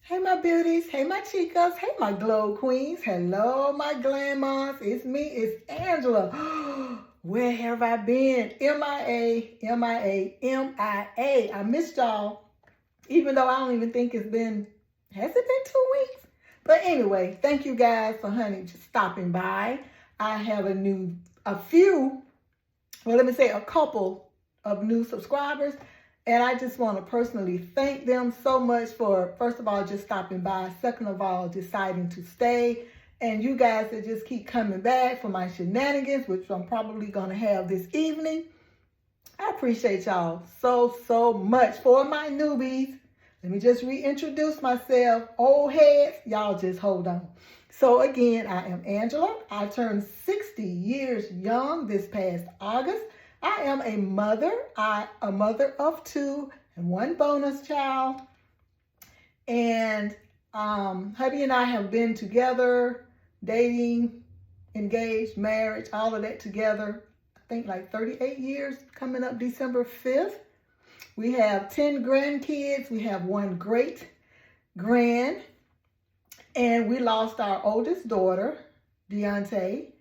Hey, my beauties. Hey, my chicas. Hey, my glow queens. Hello, my Glamm-Mahs. It's me. It's Angela. Where have I been? MIA, MIA, MIA. I missed y'all, even though I don't even think it's been, has it been 2 weeks? But anyway, thank you guys for, just stopping by. I have a couple of new subscribers. And I just want to personally thank them so much for, first of all, just stopping by. Second of all, deciding to stay. And you guys that just keep coming back for my shenanigans, which I'm probably going to have this evening. I appreciate y'all so much. For my newbies, let me just reintroduce myself. Old heads, y'all just hold on. So again, I am Angela. I turned 60 years young this past August. I am a mother. A mother of 2 and 1 bonus child. And hubby and I have been together, dating, engaged, marriage, all of that together. I think like 38 years, coming up December 5th. We have 10 grandkids. We have 1 great grand. And we lost our oldest daughter, Deontay,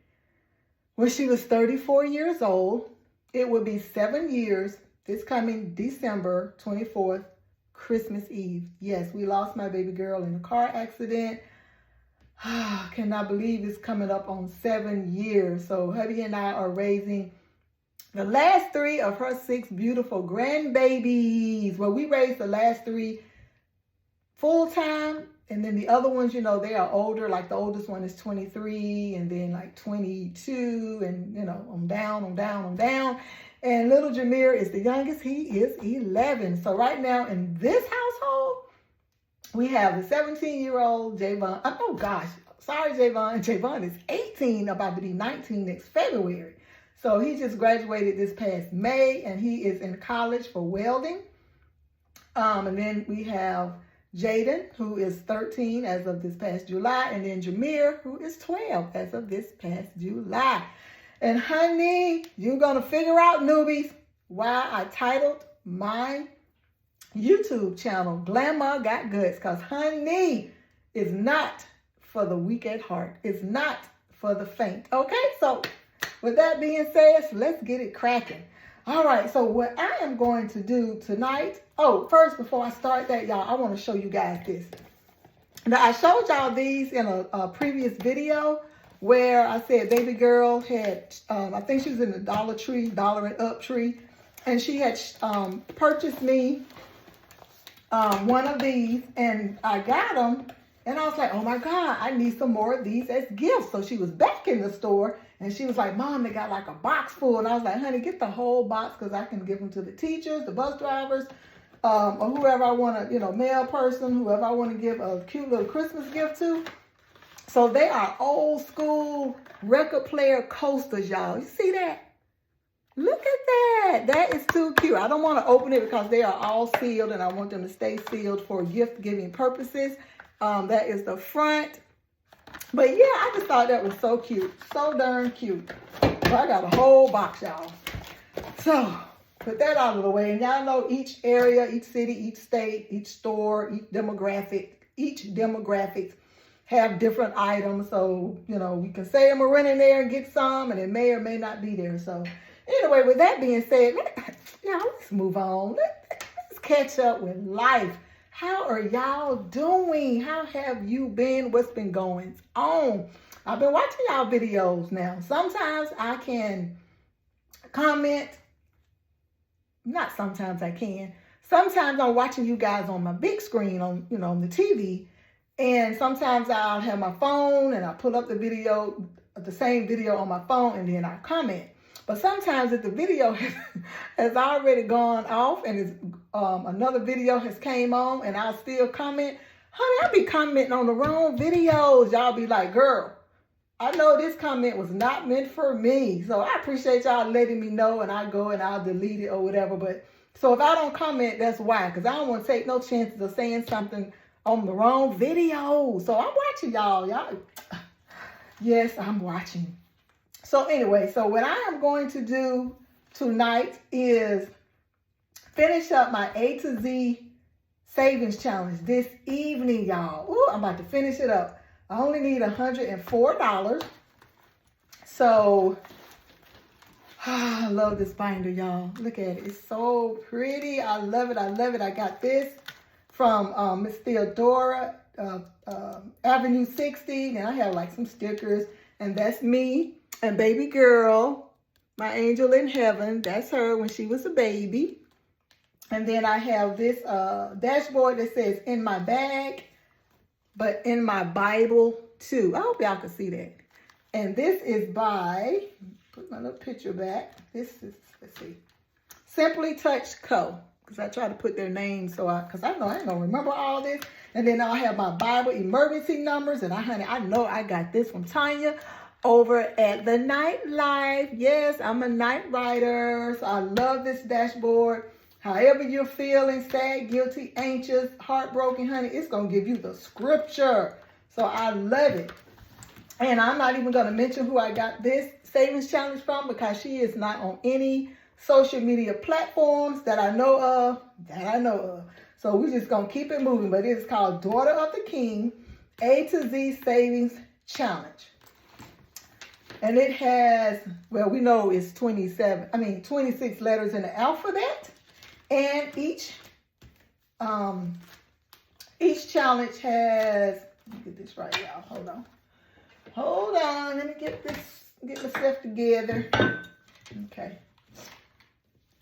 when she was 34 years old. It will be 7 years this coming December 24th, Christmas Eve. Yes, we lost my baby girl in a car accident. Cannot believe it's coming up on 7 years. So hubby and I are raising the last 3 of her 6 beautiful grandbabies. Well, we raised the last 3 full time. And then the other ones, they are older. Like the oldest one is 23 and then like 22 and, on down. And little Jameer is the youngest. He is 11. So right now in this household, we have the 17-year-old Javon. Oh gosh, sorry Javon. Javon is 18, about to be 19 next February. So he just graduated this past May and he is in college for welding. And then we have Jaden, who is 13 as of this past July, and then Jameer, who is 12 as of this past July. And honey, you're going to figure out, newbies, why I titled my YouTube channel, Glamm-Mah Got Guts, because honey is not for the weak at heart. It's not for the faint. Okay, so with that being said, let's get it cracking. All right, so what I am going to do tonight, first, before I start that, y'all, I want to show you guys this. Now, I showed y'all these in a previous video where I said baby girl had, I think she was in the Dollar Tree, Dollar and Up tree, and she had purchased me one of these, and I got them, and I was like, oh my God, I need some more of these as gifts. So she was back in the store, and she was like, Mom, they got like a box full. And I was like, honey, get the whole box because I can give them to the teachers, the bus drivers, or whoever I want to, mail person, whoever I want to give a cute little Christmas gift to. So they are old school record player coasters, y'all. You see that? Look at that. That is too cute. I don't want to open it because they are all sealed and I want them to stay sealed for gift giving purposes. That is the front. But yeah, I just thought that was so cute. So darn cute. So I got a whole box, y'all. So put that out of the way. And y'all know each area, each city, each state, each store, each demographics have different items. So, we can say I'm run in there and get some and it may or may not be there. So anyway, with that being said, let's move on. Let's catch up with life. How are y'all doing? How have you been? What's been going on? I've been watching y'all videos now. Sometimes I can comment. Not sometimes I can. Sometimes I'm watching you guys on my big screen on, on the TV. And sometimes I'll have my phone and I'll pull up the video, the same video on my phone, and then I comment. But sometimes if the video has already gone off and another video has came on and I'll still comment, honey, I'll be commenting on the wrong videos. Y'all be like, girl, I know this comment was not meant for me. So I appreciate y'all letting me know, and I go and I'll delete it or whatever. But so if I don't comment, that's why, because I don't want to take no chances of saying something on the wrong video. So I'm watching y'all. Yes, I'm watching. So anyway, so what I am going to do tonight is finish up my A to Z savings challenge this evening, y'all. Ooh, I'm about to finish it up. I only need $104. So, I love this binder, y'all. Look at it. It's so pretty. I love it. I love it. I got this from Miss Theodora, Avenue 60. And I have like some stickers. And that's me and baby girl, my angel in heaven. That's her when she was a baby. And then I have this dashboard that says in my bag, but in my Bible too. I hope y'all can see that. And this is by, put my little picture back. This is, let's see, Simply Touch Co. Because I try to put their names because I know I ain't going to remember all this. And then I'll have my Bible emergency numbers. And I know I got this from Tanya over at the Nightlife. Yes, I'm a night writer. So I love this dashboard. However you're feeling, sad, guilty, anxious, heartbroken, honey, it's going to give you the scripture. So I love it. And I'm not even going to mention who I got this savings challenge from because she is not on any social media platforms that I know of. So we're just going to keep it moving. But it's called Daughter of the King, A to Z Savings Challenge. And it has, well, we know it's 26 letters in the alphabet. And each challenge has, let me get this right, y'all. Hold on. Let me get myself together.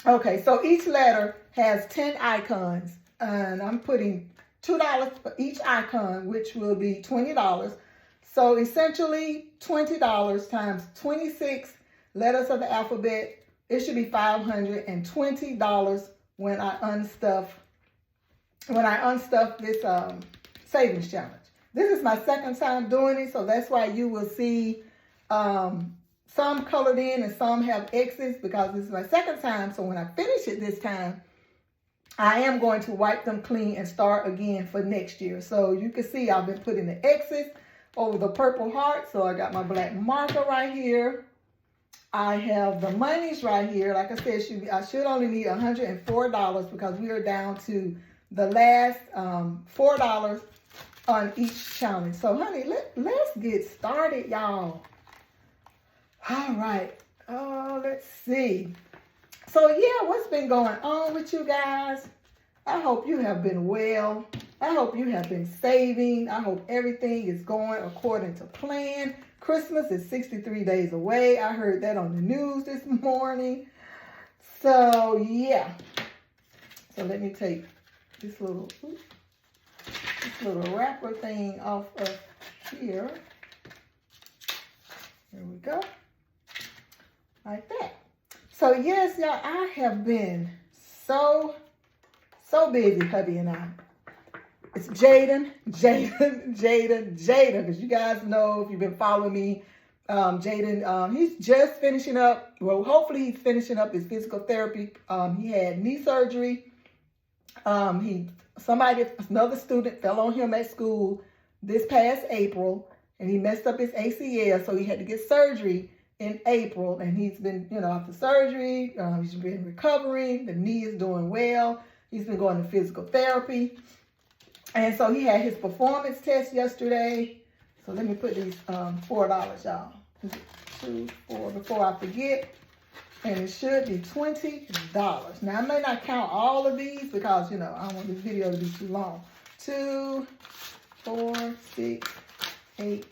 Okay, so each letter has 10 icons. And I'm putting $2 for each icon, which will be $20. So essentially, $20 times 26 letters of the alphabet, it should be $520 when I unstuff this savings challenge. This is my second time doing it, so that's why you will see some colored in and some have X's because this is my second time. So when I finish it this time, I am going to wipe them clean and start again for next year. So you can see I've been putting the X's over the purple heart. So I got my black marker right here. I have the monies right here. Like I said, I should only need $104 because we are down to the last $4 on each challenge. So, honey, let's get started, y'all. All right. Let's see. So, yeah, what's been going on with you guys? I hope you have been well. I hope you have been saving. I hope everything is going according to plan. Christmas is 63 days away. I heard that on the news this morning. So, yeah. So, let me take this little wrapper thing off of here. There we go. Like that. So, yes, y'all, I have been so busy, hubby and I. It's Jaden, because you guys know if you've been following me, Jaden, he's just finishing up, well, hopefully he's finishing up his physical therapy. He had knee surgery. Another student fell on him at school this past April, and he messed up his ACL, so he had to get surgery in April, and he's been, after surgery, he's been recovering. The knee is doing well. He's been going to physical therapy. And so he had his performance test yesterday. So let me put these $4, y'all. 2, 4, before I forget. And it should be $20. Now, I may not count all of these because, I don't want this video to be too long. 2, 4, 6, 8,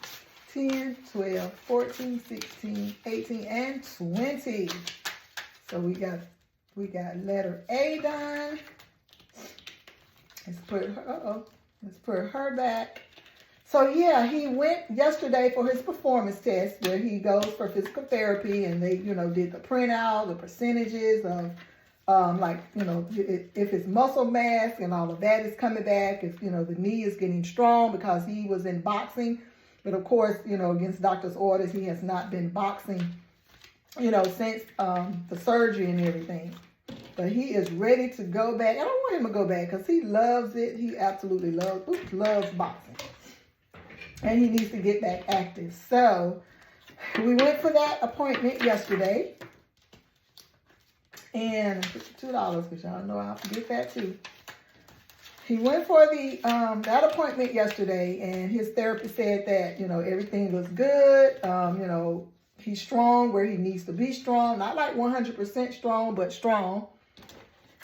10, 12, 14, 16, 18, and 20. So we got letter A done. Let's put her back. So yeah, he went yesterday for his performance test where he goes for physical therapy, and they, did the printout, the percentages of, if his muscle mass and all of that is coming back, if, the knee is getting strong because he was in boxing. But of course, against doctor's orders, he has not been boxing, since the surgery and everything. But he is ready to go back. I don't want him to go back because he loves it. He absolutely loves boxing. And he needs to get back active. So we went for that appointment yesterday. And $2 because y'all know I'll forget that too. he went for the that appointment yesterday, and his therapist said that, you know, everything looks good. You know, he's strong where he needs to be strong. Not like 100% strong, but strong.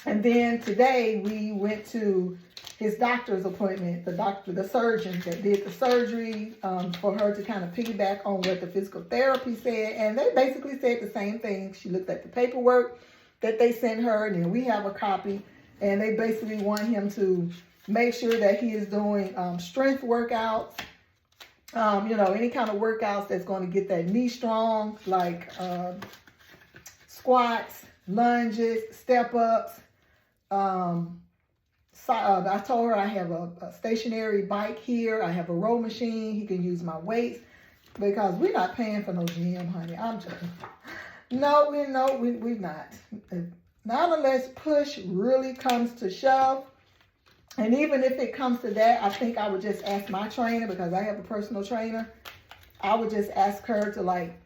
And then today we went to his doctor's appointment, the surgeon that did the surgery, for her to kind of piggyback on what the physical therapy said. And they basically said the same thing. She looked at the paperwork that they sent her, and then we have a copy. And they basically want him to make sure that he is doing strength workouts, you know, any kind of workouts that's going to get that knee strong, like squats, lunges, step-ups. I told her I have a stationary bike here. I have a row machine. He can use my weights because we're not paying for no gym, honey. I'm just, no, we're not. Not unless push really comes to shove. And even if it comes to that, I think I would just ask my trainer, because I have a personal trainer. I would just ask her to like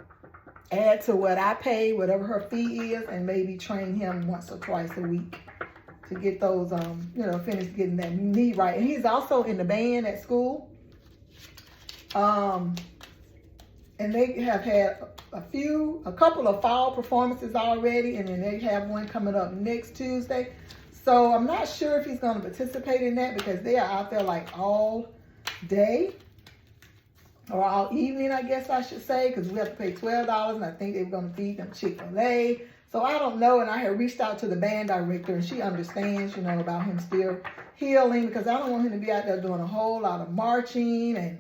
add to what I pay, whatever her fee is, and maybe train him once or twice a week to get those, you know, finish getting that knee right. And he's also in the band at school. And they have had a couple of fall performances already, and then they have one coming up next Tuesday. So I'm not sure if he's going to participate in that, because they are out there like all day or all evening, I guess I should say, because we have to pay $12, and I think they were going to feed them Chick-fil-A. So I don't know, and I had reached out to the band director, and she understands, you know, about him still healing, because I don't want him to be out there doing a whole lot of marching and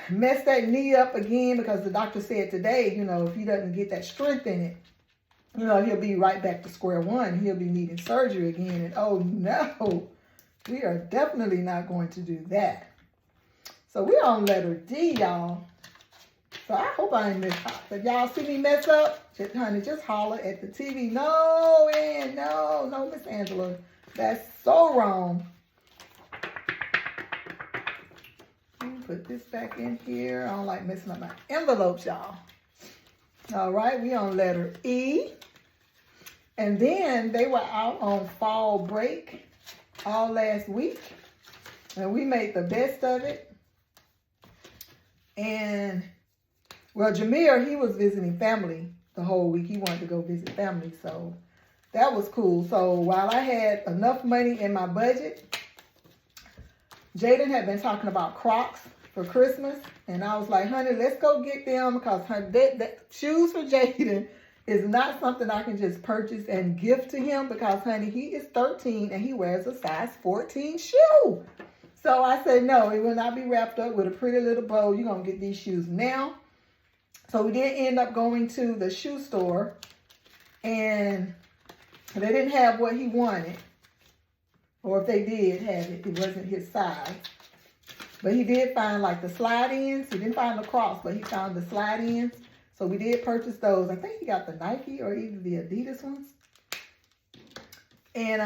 mess that knee up again, because the doctor said today, you know, if he doesn't get that strength in it, you know, he'll be right back to square one. He'll be needing surgery again. And oh no, we are definitely not going to do that. So we're on letter D, y'all. So I hope I ain't messed up. If y'all see me mess up, just, honey, just holler at the TV. No, and no, Miss Angela, that's so wrong. Put this back in here. I don't like messing up my envelopes, y'all. All right, we on letter E. And then they were out on fall break all last week, and we made the best of it. And, well, Jameer, he was visiting family the whole week. He wanted to go visit family, so that was cool. So while I had enough money in my budget, Jaden had been talking about Crocs for Christmas, and I was like, honey, let's go get them, because that shoes for Jaden is not something I can just purchase and gift to him, because, honey, he is 13 and he wears a size 14 shoe. So I said, no, it will not be wrapped up with a pretty little bow. You're going to get these shoes now. So we did end up going to the shoe store, and they didn't have what he wanted. Or if they did have it, it wasn't his size. But he did find like the slide-ins. He didn't find the Crocs, but he found the slide-ins. So we did purchase those. I think he got the Nike or either the Adidas ones. And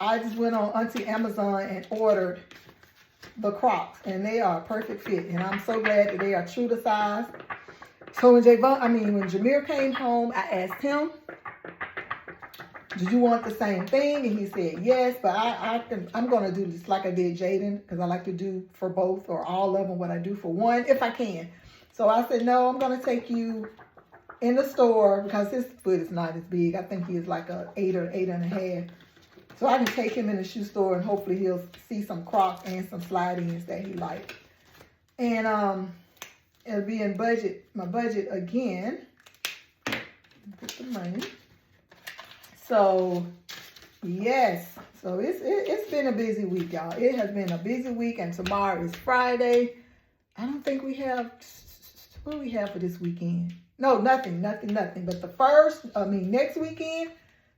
I just went on Auntie Amazon and ordered the Crocs. And they are a perfect fit. And I'm so glad that they are true to size. So when Jameer came home, I asked him, did you want the same thing? And he said yes, but I'm going to do this like I did Jaden, because I like to do for both or all of them what I do for one, if I can. So I said, no, I'm going to take you in the store, because his foot is not as big. I think he is like a 8 or 8.5. So I can take him in the shoe store, and hopefully he'll see some Crocs and some slide-ins that he likes. And it'll be in my budget again. Put the money. So, yes. So it's been a busy week, y'all. It has been a busy week, and tomorrow is Friday. I don't think we have, what do we have for this weekend? No, nothing. But next weekend,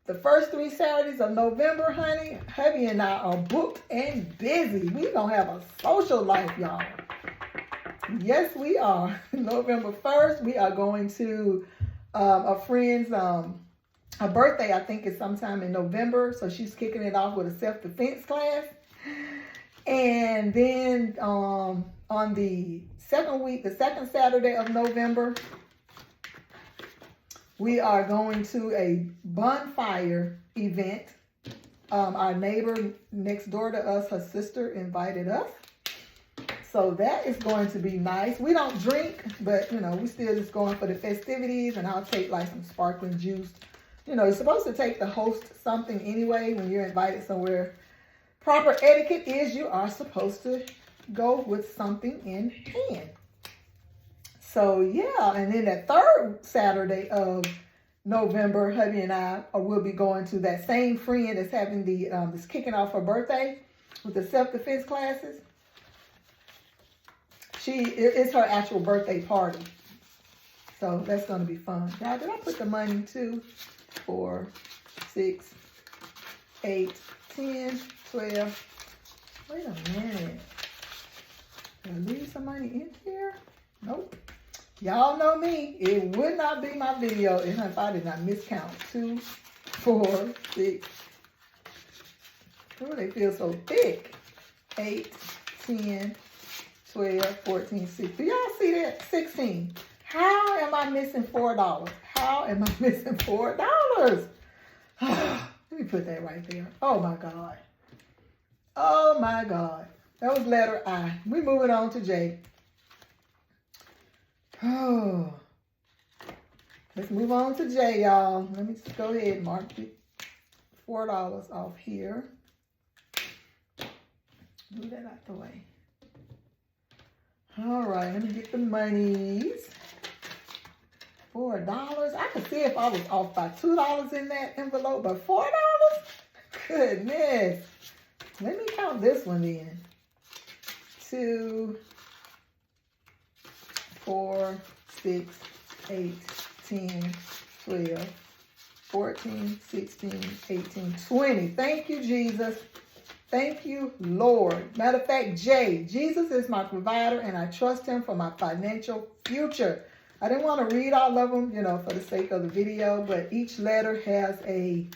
the first 3 Saturdays of November, honey, hubby and I are booked and busy. We're going to have a social life, y'all. Yes, we are. November 1st, we are going to a friend's, her birthday, I think, is sometime in November. So she's kicking it off with a self-defense class. And then on the second Saturday of November, we are going to a bonfire event Our neighbor next door to us, her sister invited us. So that is going to be nice. We don't drink, but, you know, we still just going for the festivities, and I'll take like some sparkling juice. You know, you're supposed to take the host something anyway when you're invited somewhere. Proper etiquette is you are supposed to go with something in hand. So, yeah, and then that third Saturday of November, hubby and I will be going to that same friend that's having the that's kicking off her birthday with the self-defense classes. It's her actual birthday party. So that's going to be fun. Now, did I put the money 2, 4, 6, 8, 10, 12. Wait a minute. Did I leave some money in here? Nope. Y'all know me. It would not be my video if I did not miscount. 2, 4, 6. Oh, they feel so thick. 8, 10, 12, 14, 16. Do y'all see that? 16. How am I missing $4? How am I missing $4? Let me put that right there. Oh my God. Oh my God. That was letter I. We're moving on to J. Oh. Let's move on to J, y'all. Let me just go ahead and mark the $4 off here. Move that out the way. All right, let me get the monies. $4. I could see if I was off by $2 in that envelope, but $4? Goodness. Let me count this one then. 2, 4, 6, 8, 10, 12, 14, 16, 18, 20. Thank you, Jesus. Thank you, Lord. Matter of fact, J, Jesus is my provider, and I trust him for my financial future. I didn't want to read all of them, you know, for the sake of the video, but each letter has a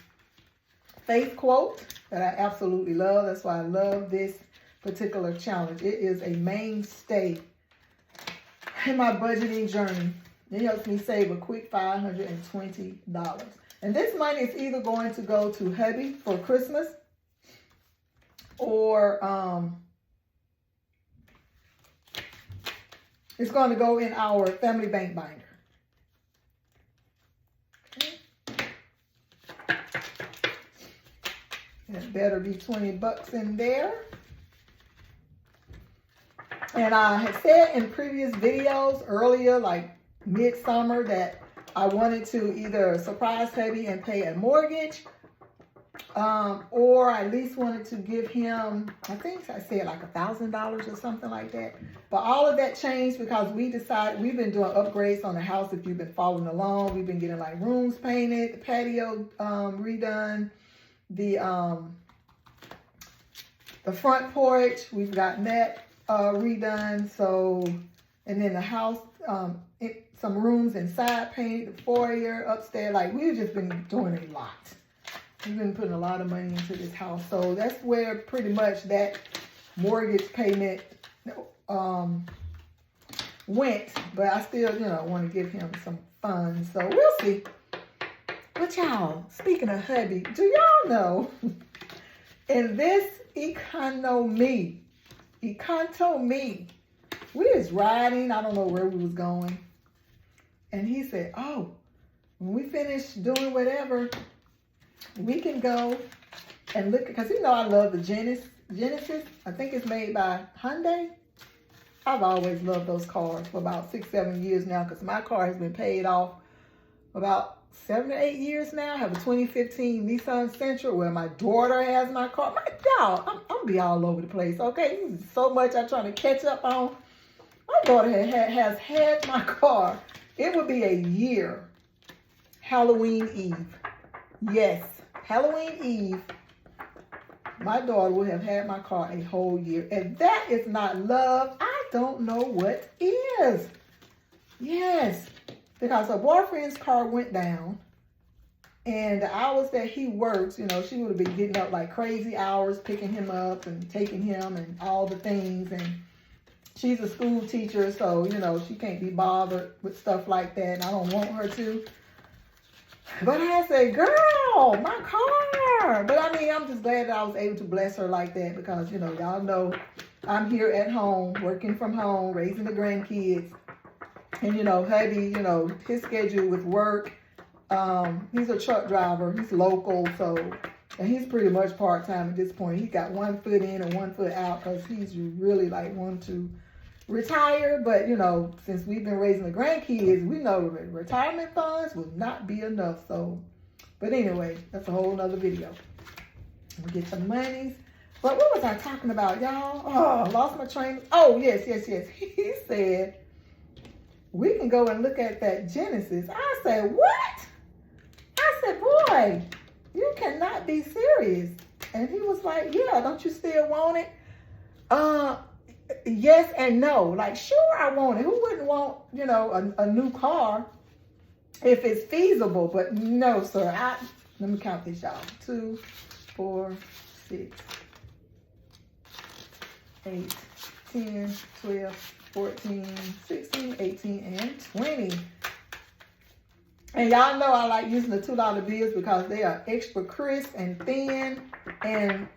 faith quote that I absolutely love. That's why I love this particular challenge. It is a mainstay in my budgeting journey. It helps me save a quick $520. And this money is either going to go to hubby for Christmas, or it's going to go in our family bank binder. Okay. It better be 20 bucks in there. And I had said in previous videos earlier, like midsummer, that I wanted to either surprise hubby and pay a mortgage, or I at least wanted to give him, I think I said like $1,000 or something like that. But all of that changed because we decided, we've been doing upgrades on the house. If you've been following along, we've been getting like rooms painted, the patio redone, the front porch, we've gotten that redone. So, and then the house, some rooms inside painted, the foyer, upstairs. Like, we've just been doing a lot. We've been putting a lot of money into this house. So that's where pretty much that mortgage payment went. But I still, you know, want to give him some funds. So we'll see. But y'all, speaking of hubby, do y'all know in this economy, we was riding, I don't know where we was going. And he said, oh, when we finish doing whatever, we can go and look, because you know I love the Genesis. I think it's made by Hyundai. I've always loved those cars for about 6-7 years now, because my car has been paid off about 7 or 8 years now. I have a 2015 Nissan Sentra where my daughter has my car. Y'all, I'm be all over the place, okay? So much I'm trying to catch up on. My daughter has had my car. It would be a year, Halloween Eve. Yes, Halloween Eve, my daughter would have had my car a whole year. And that is not love. I don't know what is. Yes, because her boyfriend's car went down. And the hours that he works, you know, she would have been getting up like crazy hours, picking him up and taking him and all the things. And she's a school teacher, so, you know, she can't be bothered with stuff like that. And I don't want her to. But I said, girl, my car. But I mean, I'm just glad that I was able to bless her like that because, you know, y'all know I'm here at home, working from home, raising the grandkids. And, you know, hubby, you know, his schedule with work, he's a truck driver. He's local, so, and he's pretty much part-time at this point. He got 1 foot in and 1 foot out because he's really like wanting to retire. But, you know, since we've been raising the grandkids, we know that retirement funds will not be enough. So, but anyway, that's a whole nother video. We'll get some monies. But what was I talking about, y'all? Oh, I lost my train. Oh, yes. He said, we can go and look at that Genesis. I said, what? I said, boy, you cannot be serious. And he was like, yeah, don't you still want it? Yes and no. Like, sure, I want it. Who wouldn't want, you know, a new car if it's feasible? But no, sir. Let me count this, y'all. 2, 4, 6, 8, 10, 12, 14, 16, 18, and 20. And y'all know I like using the $2 bills because they are extra crisp and thin. And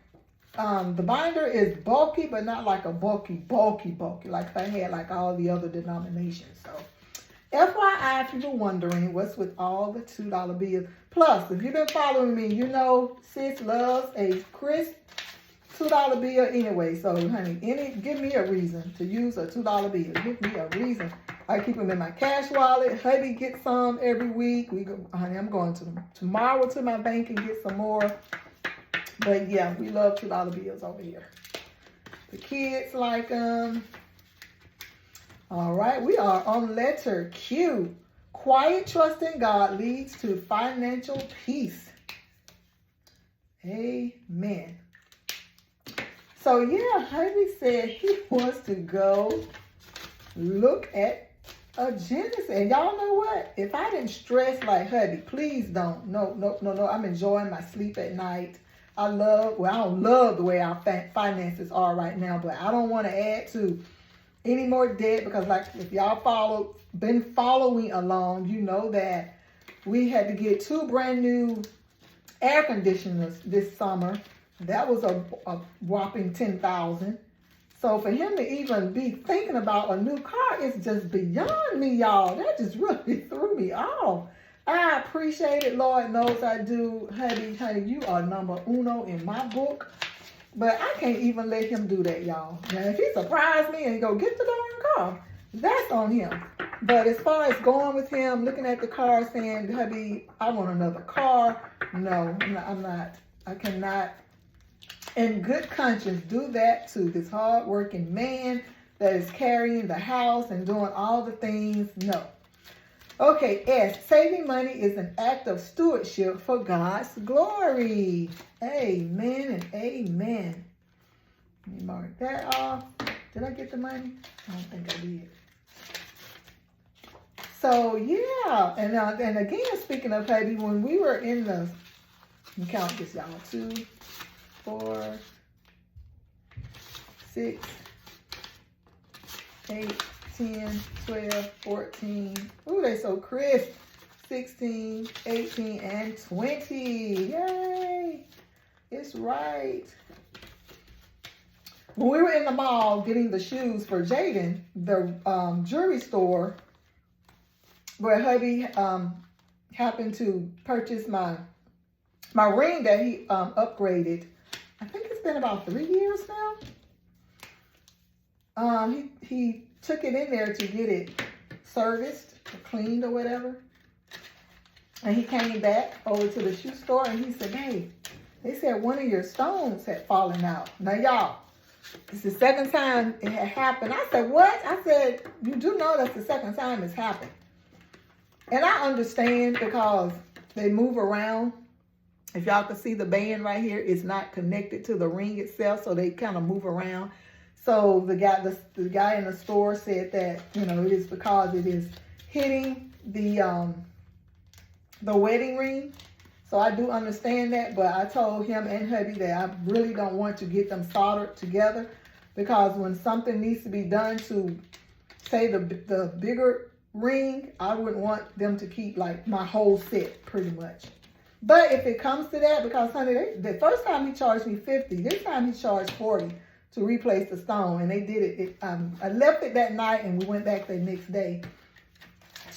the binder is bulky, but not like a bulky. Like if I had like all the other denominations. So FYI, if you were wondering what's with all the $2 bills. Plus, if you've been following me, you know sis loves a crisp $2 bill anyway. So, honey, give me a reason to use a $2 bill. Give me a reason. I keep them in my cash wallet. Hubby gets some every week. Honey, I'm going tomorrow to my bank and get some more. But yeah, we love $2 bills over here. The kids like them. All right, we are on letter Q. Quiet trust in God leads to financial peace. Amen. So yeah, hubby said he wants to go look at a Genesis. And y'all know what? If I didn't stress like hubby, please don't. No. I'm enjoying my sleep at night. I don't love the way our finances are right now, but I don't want to add to any more debt because like if y'all been following along, you know that we had to get 2 brand new air conditioners this summer. That was a whopping $10,000. So for him to even be thinking about a new car is just beyond me, y'all. That just really threw me off. I appreciate it. Lord knows I do. Honey, you are number uno in my book. But I can't even let him do that, y'all. Now, if he surprised me and go get the darn car, that's on him. But as far as going with him, looking at the car, saying, hubby, I want another car. No, I'm not. I cannot, in good conscience, do that to this hard-working man that is carrying the house and doing all the things. No. Okay, S. Saving money is an act of stewardship for God's glory. Amen and amen. Let me mark that off. Did I get the money? I don't think I did. So, yeah. And again, speaking of hubby, when we were in the, let me count this, y'all. 2, 4, 6, 8, 10, 12, 14. Ooh, they so crisp. 16, 18, and 20. Yay. It's right. When we were in the mall getting the shoes for Jaden, the jewelry store where hubby happened to purchase my ring that he upgraded. I think it's been about 3 years now. He took it in there to get it serviced or cleaned or whatever. And he came back over to the shoe store and he said, hey, they said one of your stones had fallen out. Now, y'all, it's the second time it had happened. I said, what? I said, you do know that's the second time it's happened. And I understand because they move around. If y'all can see the band right here, it's not connected to the ring itself, so they kind of move around. So the guy in the store said that, you know, it is because it is hitting the wedding ring. So I do understand that, but I told him and hubby that I really don't want to get them soldered together because when something needs to be done to, say, the bigger ring, I wouldn't want them to keep like my whole set pretty much. But if it comes to that, because honey, the first time he charged me $50, this time he charged $40 to replace the stone, and they did it. I left it that night, and we went back the next day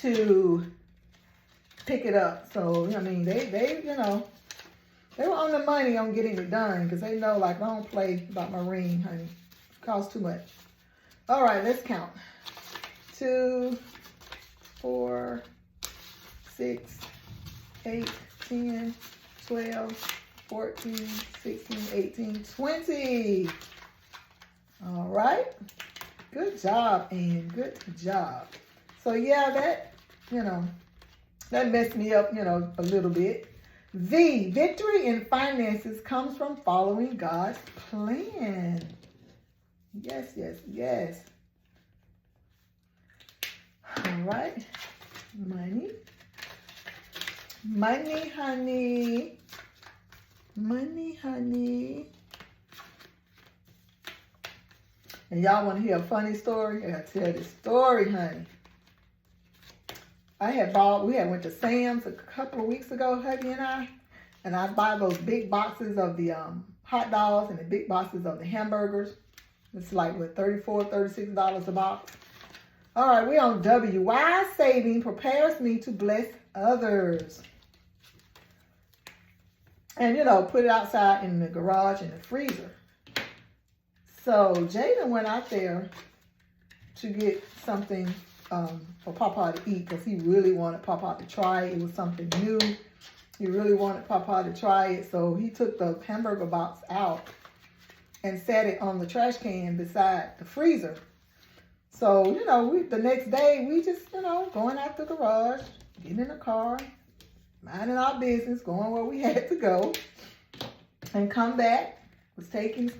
to pick it up. So I mean, they you know, they were on the money on getting it done, because they know, like, I don't play about my ring, honey. It costs too much. All right, let's count. 2, 4, 6, 8, 10, 12, 14, 16, 18, 20. All right. Good job, Ann. Good job. So, yeah, that, you know, that messed me up, you know, a little bit. V, victory in finances comes from following God's plan. Yes, yes, yes. All right. Money. Money, honey. Money, honey. And y'all want to hear a funny story? I gotta tell this story, honey. We had went to Sam's a couple of weeks ago, Hubby and I buy those big boxes of the hot dogs and the big boxes of the hamburgers. It's like, what, $34, $36 a box. All right, we're on W. Wise saving prepares me to bless others. And, you know, put it outside in the garage in the freezer. So Jaden went out there to get something for Papa to eat, because he really wanted Papa to try it. It was something new. He really wanted Papa to try it. So he took the hamburger box out and set it on the trash can beside the freezer. So, you know, the next day, we just, you know, going out the garage, getting in the car, minding our business, going where we had to go, and come back, was taking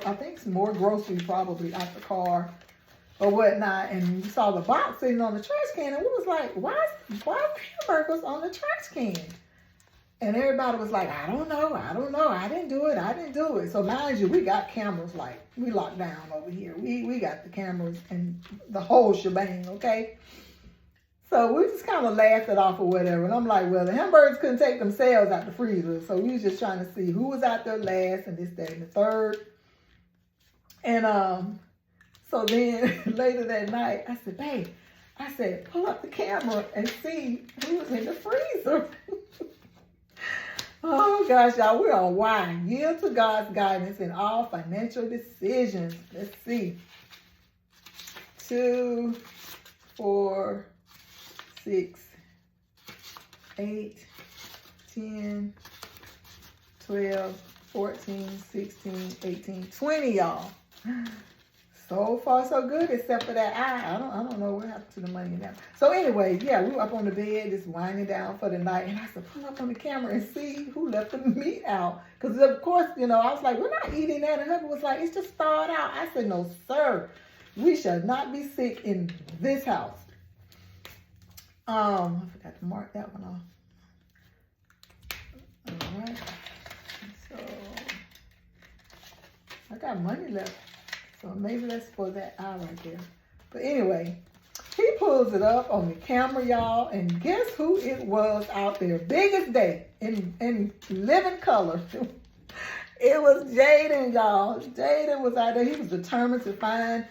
I think some more groceries probably out the car or whatnot, and we saw the box sitting on the trash can, and we was like, why is hamburgers on the trash can? And everybody was like, I don't know, I didn't do it. So mind you, we got cameras, like, we locked down over here. We got the cameras and the whole shebang, okay? So we just kind of laughed it off or whatever. And I'm like, well, the hamburgers couldn't take themselves out the freezer. So we was just trying to see who was out there last and this, that, and the third. And so then later that night, I said, babe, pull up the camera and see who was in the freezer. Oh, gosh, y'all, we're on Y. Yield to God's guidance in all financial decisions. Let's see. 2, 4, 6, 8, 10, 12, 14, 16, 18, 20, y'all. So far, so good, except for that eye. I don't know what happened to the money now. So anyway, yeah, we were up on the bed, just winding down for the night. And I said, pull up on the camera and see who left the meat out. Because, of course, you know, I was like, we're not eating that. And husband was like, it's just thawed out. I said, no, sir. We shall not be sick in this house. I forgot to mark that one off. All right. So, I got money left. So maybe that's for that eye right there. But anyway, he pulls it up on the camera, y'all. And guess who it was out there? Biggest day in living color. It was Jaden, y'all. Jaden was out there. He was determined to find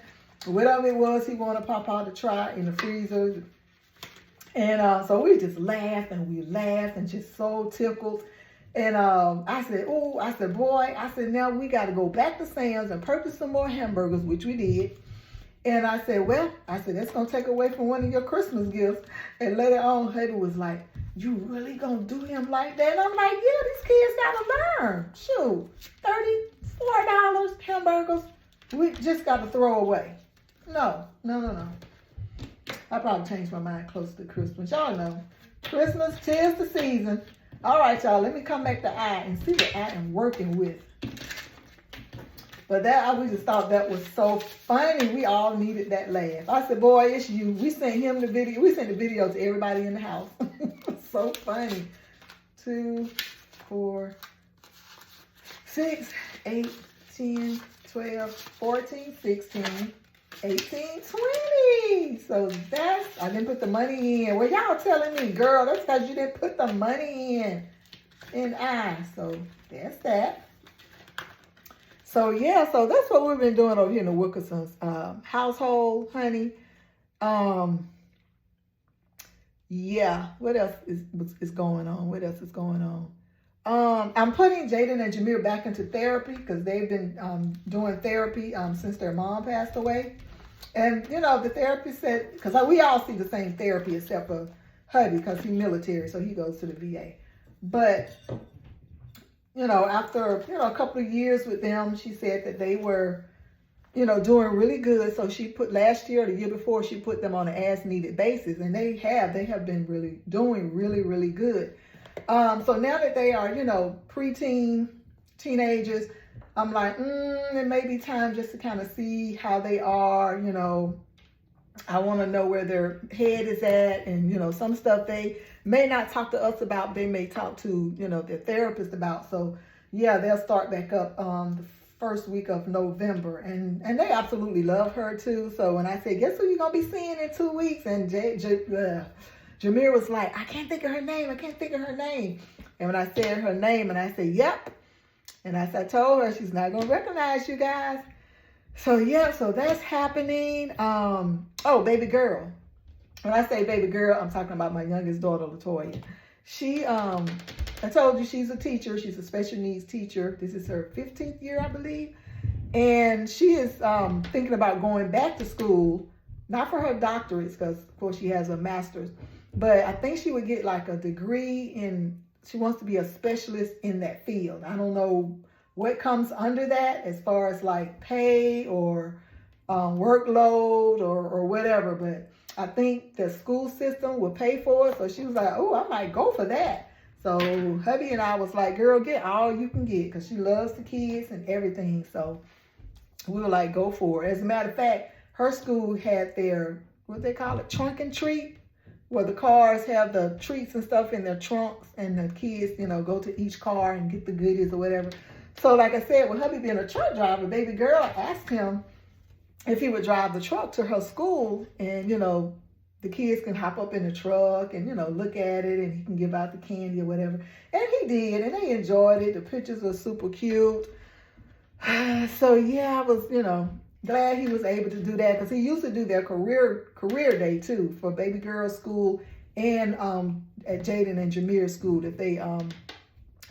whatever it was he wanted Papa to try in the freezer. And so we just laughed and just so tickled. And I said, boy, now we got to go back to Sam's and purchase some more hamburgers, which we did. And I said, that's going to take away from one of your Christmas gifts. And later on, Hubby was like, you really going to do him like that? And I'm like, yeah, these kids got to learn. Shoot, $34 hamburgers, we just got to throw away. No. I probably changed my mind close to Christmas. Y'all know, Christmas, 'tis the season. All right, y'all, let me come back to I and see what I am working with. But we just thought that was so funny. We all needed that laugh. I said, boy, it's you. We sent him the video. We sent the video to everybody in the house. So funny. 2, 4, 6, 8, 10, 12, 14, 16, 1820. So I didn't put the money in. Well, y'all telling me, girl, that's because you didn't put the money in I. So that's that. So yeah, so that's what we've been doing over here in the Wilkerson's household, honey. Yeah, what else is going on? What else is going on? I'm putting Jaden and Jameer back into therapy because they've been doing therapy since their mom passed away. And, you know, the therapist said, because we all see the same therapy except for Hubby because he's military, so he goes to the VA. But, you know, after, you know, a couple of years with them, she said that they were, you know, doing really good. So she put last year, the year before, she put them on an as-needed basis. And they have been really doing really good. So now that they are, you know, preteen, teenagers, I'm like, it may be time just to kind of see how they are, you know. I want to know where their head is at, and, you know, some stuff they may not talk to us about, they may talk to, you know, their therapist about. So, yeah, they'll start back up the first week of November, and they absolutely love her, too. So when I say, guess who you're going to be seeing in 2 weeks? And Jameer was like, I can't think of her name. And when I said her name, and I said, yep. And as I told her, she's not going to recognize you guys. So, yeah, so that's happening. Oh, baby girl. When I say baby girl, I'm talking about my youngest daughter, Latoya. She, I told you she's a teacher. She's a special needs teacher. This is her 15th year, I believe. And she is thinking about going back to school, not for her doctorates, because, of course, she has a master's. But I think she would get like a degree in, she wants to be a specialist in that field. I don't know what comes under that as far as like pay or workload or whatever. But I think the school system will pay for it. So she was like, oh, I might go for that. So hubby and I was like, girl, get all you can get, because she loves the kids and everything. So we were like, go for it. As a matter of fact, her school had their, what they call it, trunk and treat, where the cars have the treats and stuff in their trunks, and the kids, you know, go to each car and get the goodies or whatever. So like I said, with hubby being a truck driver, baby girl asked him if he would drive the truck to her school, and, you know, the kids can hop up in the truck and, you know, look at it, and he can give out the candy or whatever. And he did, and they enjoyed it. The pictures were super cute. So yeah, I was, you know, glad he was able to do that, because he used to do their career day too for baby girl school, and at Jaden and Jameer's school, that they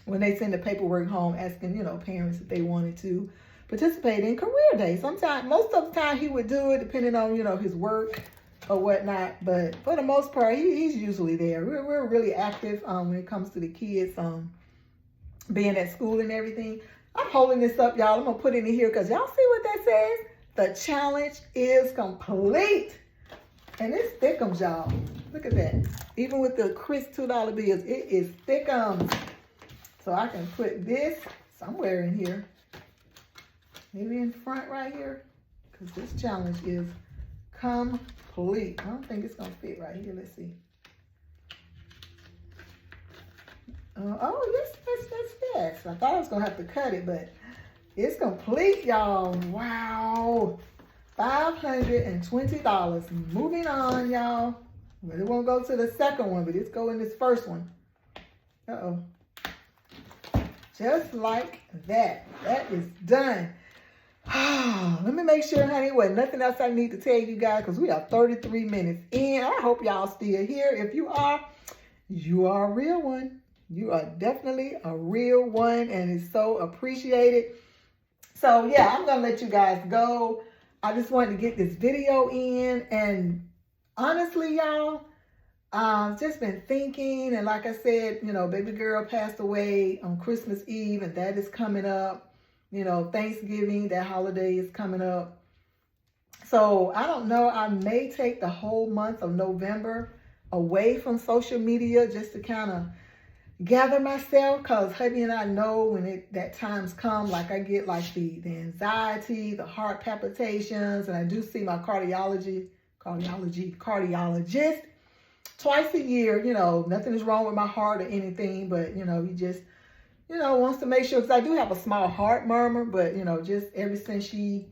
when they send the paperwork home asking, you know, parents if they wanted to participate in career day. Sometimes, most of the time he would do it depending on, you know, his work or whatnot, but for the most part he's usually there. We're really active when it comes to the kids being at school and everything. I'm holding this up, y'all. I'm gonna put it in here because y'all see what that says. The challenge is complete. And it's thickums, y'all. Look at that. Even with the crisp $2 bills, it is thickums. So I can put this somewhere in here. Maybe in front right here. Because this challenge is complete. I don't think it's going to fit right here. Let's see. Oh, yes. I thought I was going to have to cut it, but it's complete, y'all. Wow. $520. Moving on, y'all. Well, it won't go to the second one, but it's go in this first one. Uh-oh. Just like that. That is done. Let me make sure, honey, what nothing else I need to tell you guys, because we are 33 minutes in. I hope y'all still here. If you are a real one. You are definitely a real one, and it's so appreciated. So, yeah, I'm going to let you guys go. I just wanted to get this video in, and honestly, y'all, I've just been thinking, and like I said, you know, baby girl passed away on Christmas Eve, and that is coming up. You know, Thanksgiving, that holiday is coming up. So, I don't know, I may take the whole month of November away from social media just to kind of gather myself, because hubby and I know when that time's come, like I get like the anxiety, the heart palpitations, and I do see my cardiologist twice a year. You know, nothing is wrong with my heart or anything, but, you know, he just, you know, wants to make sure, because I do have a small heart murmur, but, you know, just ever since she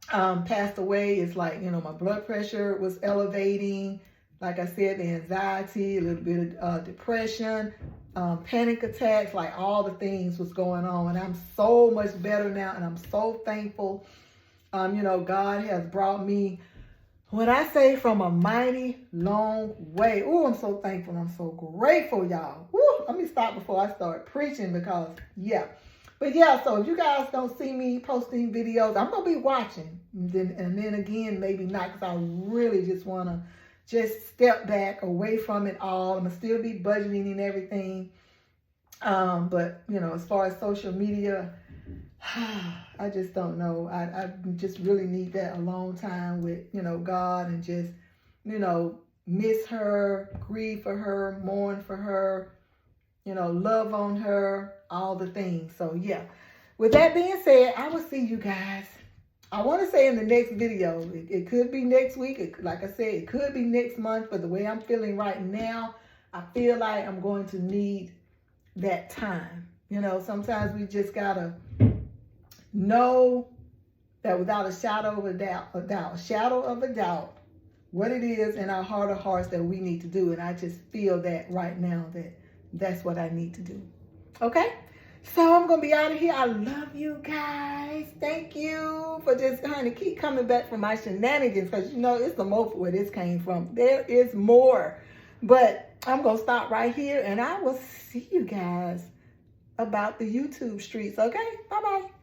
passed away. It's like, you know, my blood pressure was elevating. Like I said, the anxiety, a little bit of depression, panic attacks, like all the things was going on. And I'm so much better now, and I'm so thankful. You know, God has brought me, when I say from a mighty long way. Oh, I'm so thankful. I'm so grateful, y'all. Woo, let me stop before I start preaching because, yeah. But yeah, so if you guys don't see me posting videos, I'm going to be watching. And then again, maybe not, because I really just want to just step back away from it all. I'm going to still be budgeting and everything. But, you know, as far as social media, I just don't know. I just really need that alone time with, you know, God, and just, you know, miss her, grieve for her, mourn for her, you know, love on her, all the things. So, yeah. With that being said, I will see you guys. I want to say in the next video. It could be next week. Like I said, it could be next month. But the way I'm feeling right now, I feel like I'm going to need that time. You know, sometimes we just got to know that without a shadow of a doubt, what it is in our heart of hearts that we need to do. And I just feel that right now that's what I need to do. Okay? So I'm going to be out of here. I love you guys. Thank you for just, honey, keep coming back for my shenanigans, because, you know, it's the most where this came from. There is more. But I'm going to stop right here, and I will see you guys about the YouTube streets. Okay? Bye-bye.